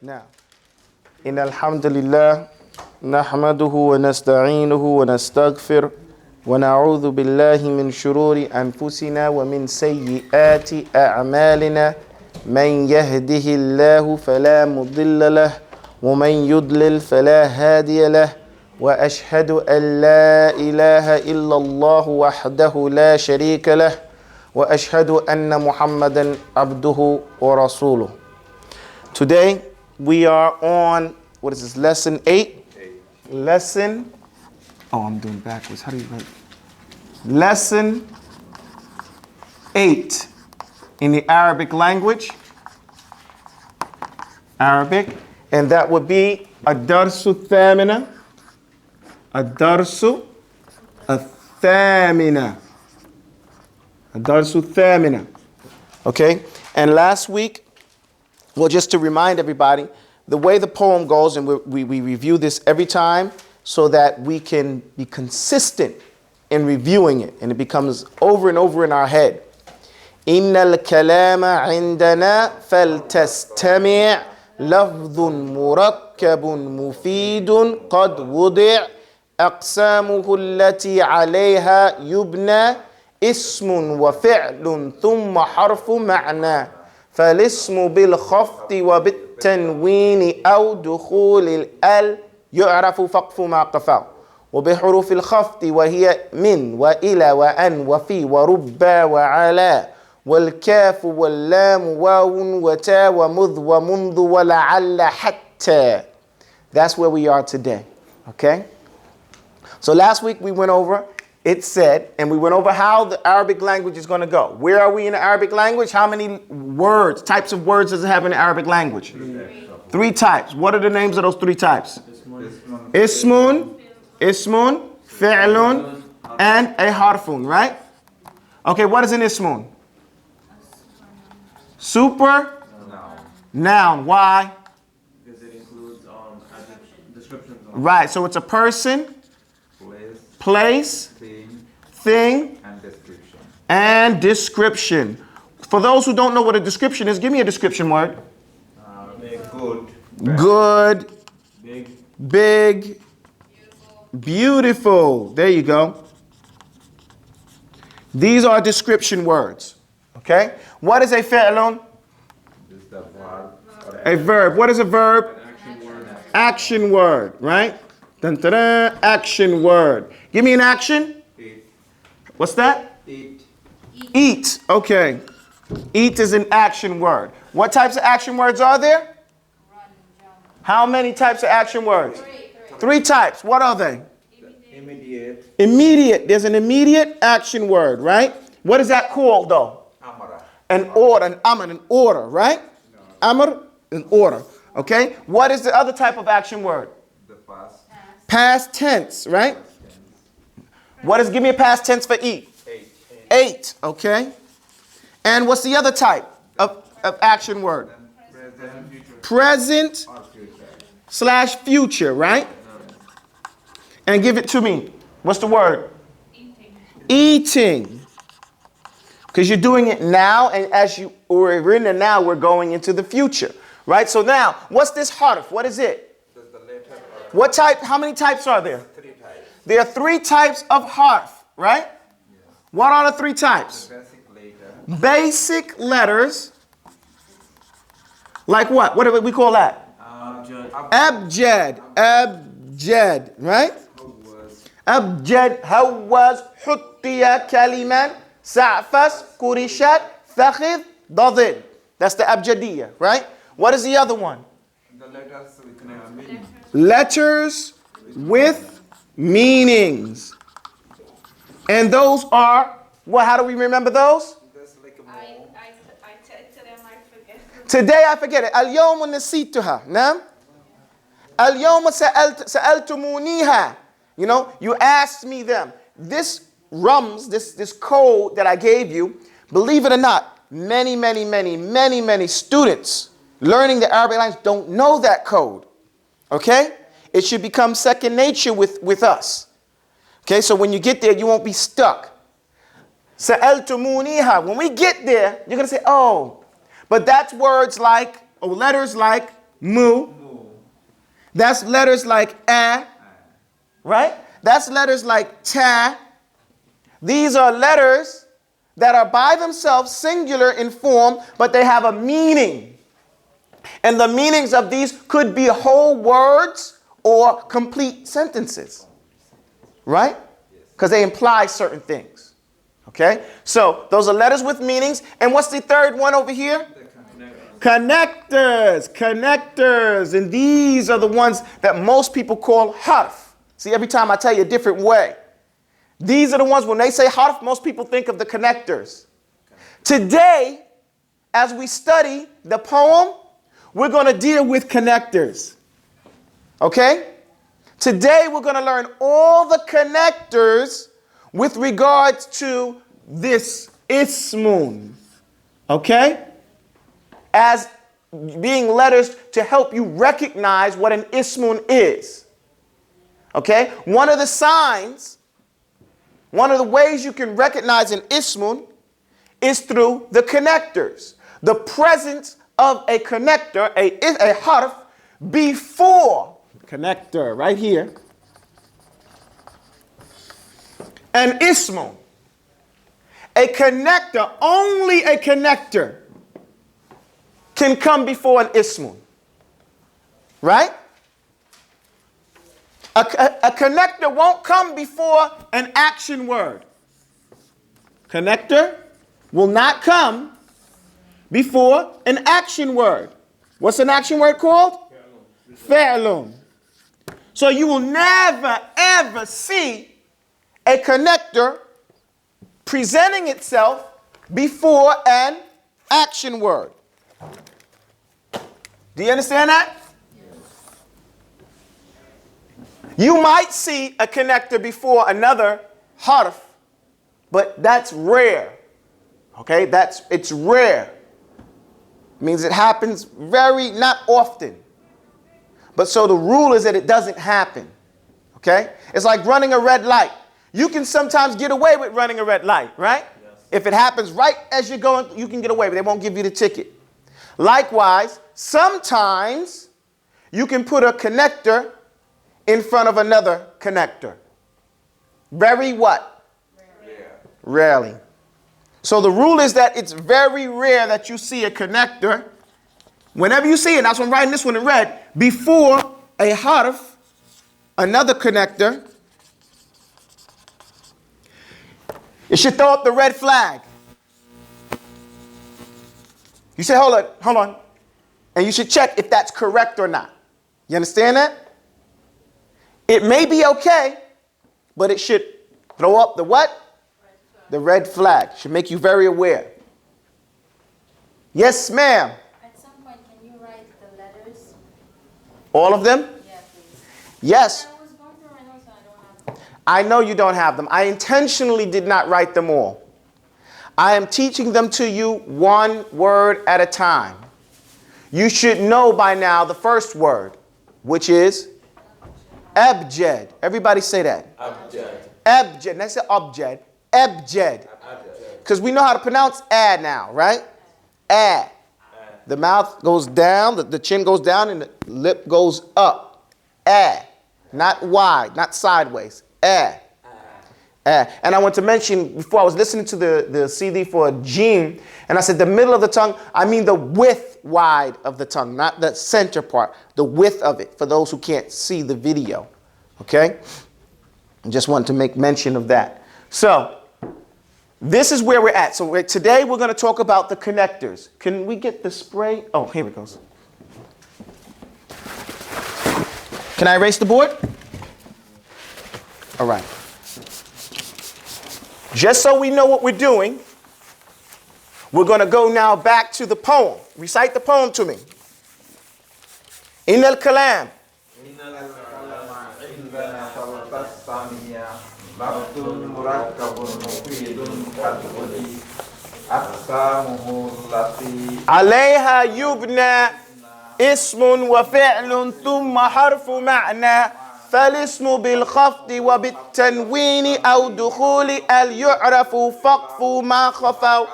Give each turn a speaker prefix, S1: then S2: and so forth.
S1: Now, إن الحمد لله نحمده ونستعينه ونستغفر ونعوذ بالله من شرور أنفسنا ومن سيئات أعمالنا من يهده الله فلا مضل له ومن يضلل فلا هادي له وأشهد أن لا إله إلا الله وحده لا شريك له وأشهد أن محمدا عبده ورسوله. Today we are on, what is this, lesson 8? Lesson, I'm doing backwards. How do you write? Lesson 8 in the Arabic language. Arabic. And that would be Ad-darsu thamina. Ad-darsu thamina. Ad-darsu thamina. Okay? And last week, well, just to remind everybody, the way the poem goes, and we review this every time so that we can be consistent in reviewing it, and it becomes over and over in our head. إن الكلام عندنا فلتستمع لفظ مركب مفيد قد وضع أقسامه التي عليها يبنى اسم وفعل ثم حرف معنى فالاسم بالخفض وبالتنوين أو دخول الأل يعرف فقف ما قفاه وبحروف الخفض وهي من وإلى وأن وفي وربا وعلى والكاف واللام واو وتا ومذ ومنذ ولعل حتى. That's where we are today. Okay? So last week we went over, it said, and we went over how the Arabic language is going to go. Where are we in the Arabic language? How many words, types of words does it have in the Arabic language? Three types. What are the names of those three types? Ismun, fi'lun, and a harfun, right? Okay, what is an ismun? Super? Noun. Why?
S2: Because it includes descriptions.
S1: Right, so it's a person, place, thing, and description. For those who don't know what a description is, give me a description word.
S2: Good.
S1: Good.
S2: Big.
S1: Beautiful. There you go. These are description words. Okay? What is a fi'lun? A verb. What is a verb? Action word, right? Dun, dun, dun, action word. Give me an action.
S2: Eat.
S1: What's that? Eat. Okay. Eat is an action word. What types of action words are there? How many types of action words? Three types. What are they?
S2: Immediate.
S1: Immediate. There's an immediate action word, right? What is that called though?
S2: Amara.
S1: An order. An amr, an order, right? Amr, an order. Okay? What is the other type of action word?
S2: The past.
S1: Past tense, right? What is, give me a past tense for eat? Ate, okay? And what's the other type of action word? Present slash future, right? And give it to me. What's the word? Eating. Because you're doing it now, and as we're in the now, we're going into the future, right? So now, what's this harf? What is it? What type? How many types are there?
S2: 3 types.
S1: There are 3 types of harf, right? What are the 3 types? Basic letters. Like what? What do we call that? Abjad. Abjad, right? Abjad. Hawaz. Huttiya. Kaliman. Sa'fas. Kurishat. Fakhid. Dadid. That's the abjadiyya, right? What is the other one?
S2: The letters with meaning.
S1: Letters with meanings. And those are, well, how do we remember those? Today I forget it. Al-yawma nasituha. Naam? Al-yawma sa'altumuniha. You know, you asked me them. This rums, this code that I gave you, believe it or not, many students learning the Arabic language don't know that code. Okay? It should become second nature with us. Okay, so when you get there, you won't be stuck. Sa'altumuniha. When we get there, you're going to say, oh. But that's words like, or letters like Mu.
S2: Mu.
S1: That's letters like A, right? That's letters like Ta. These are letters that are by themselves singular in form, but they have a meaning. And the meanings of these could be whole words or complete sentences, right? Because they imply certain things, okay? So those are letters with meanings. And what's the third one over here? Connectors, connectors. And these are the ones that most people call harf. See, every time I tell you a different way. These are the ones, when they say harf, most people think of the connectors. Today, as we study the poem, we're going to deal with connectors. Okay? Today, we're going to learn all the connectors with regards to this ismun. Okay? As being letters to help you recognize what an ismun is. Okay? One of the signs, one of the ways you can recognize an ismun is through the connectors. The presence of a connector, a harf, before connector, right here. An ismun. A connector, only a connector can come before an ismun. Right? A connector won't come before an action word. Connector will not come before an action word. What's an action word called? Fi'lun. So you will never, ever see a connector presenting itself before an action word. Do you understand that? You might see a connector before another harf, but that's rare. Okay, it's rare. It means it happens not often. But so the rule is that it doesn't happen. Okay? It's like running a red light. You can sometimes get away with running a red light, right? Yes. If it happens right as you're going, you can get away with it. They won't give you the ticket. Likewise, sometimes you can put a connector in front of another connector. Very what? Rarely. So the rule is that it's very rare that you see a connector. Whenever you see it, that's why I'm writing this one in red, before a harf, another connector, it should throw up the red flag. You say, hold on. And you should check if that's correct or not. You understand that? It may be okay, but it should throw up the what? The red flag. Should make you very aware. Yes, ma'am.
S3: At some point, can you write the letters?
S1: All of them?
S3: Yeah, please.
S1: Yes.
S3: I was going through my notes and I don't have them.
S1: I know you don't have them. I intentionally did not write them all. I am teaching them to you one word at a time. You should know by now the first word, which is abjad. Everybody say that.
S2: Abjad.
S1: Abjad. Next to abjad. Abjad. Because we know how to pronounce ad now, right? Ad. The mouth goes down, the chin goes down, and the lip goes up. Ad. Not wide, not sideways. Ad. And I want to mention, before I was listening to the CD for Jim, and I said the middle of the tongue, I mean the width wide of the tongue, not the center part, the width of it, for those who can't see the video. Okay? I just wanted to make mention of that. So, this is where we're at. So today we're going to talk about the connectors. Can we get the spray? Oh, here it goes. Can I erase the board? All right. Just so we know what we're doing, we're going to go now back to the poem. Recite the poem to me. In al-kalam. عليها يبنى اسم وفعل ثم حرف معنى فالاسم بالخفض وبالتنوين أو دخول يعرف فقف ما خفوا